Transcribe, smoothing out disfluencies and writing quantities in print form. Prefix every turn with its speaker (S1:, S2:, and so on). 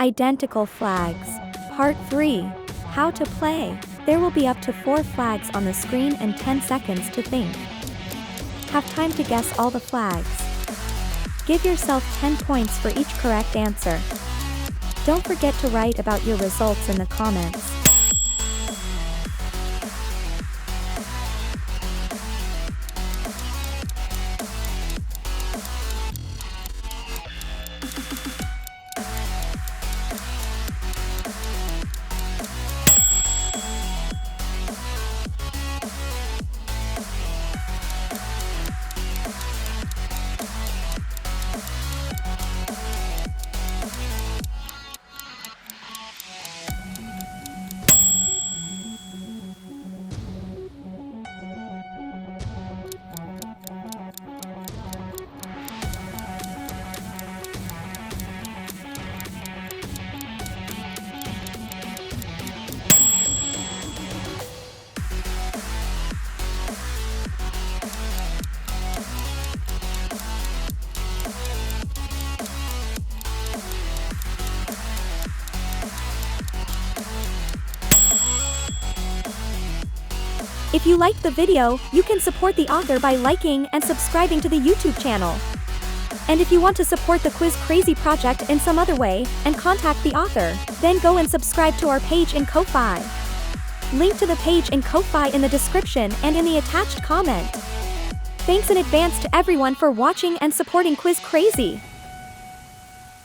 S1: Identical flags. Part 3. How to play. There will be up to 4 flags on the screen and 10 seconds to think. Have time to guess all the flags. Give yourself 10 points for each correct answer. Don't forget to write about your results in the comments. If you liked the video, you can support the author by liking and subscribing to the YouTube channel. And if you want to support the Quiz Crazy project in some other way, and contact the author, then go and subscribe to our page in Ko-Fi. Link to the page in Ko-Fi in the description and in the attached comment. Thanks in advance to everyone for watching and supporting Quiz Crazy.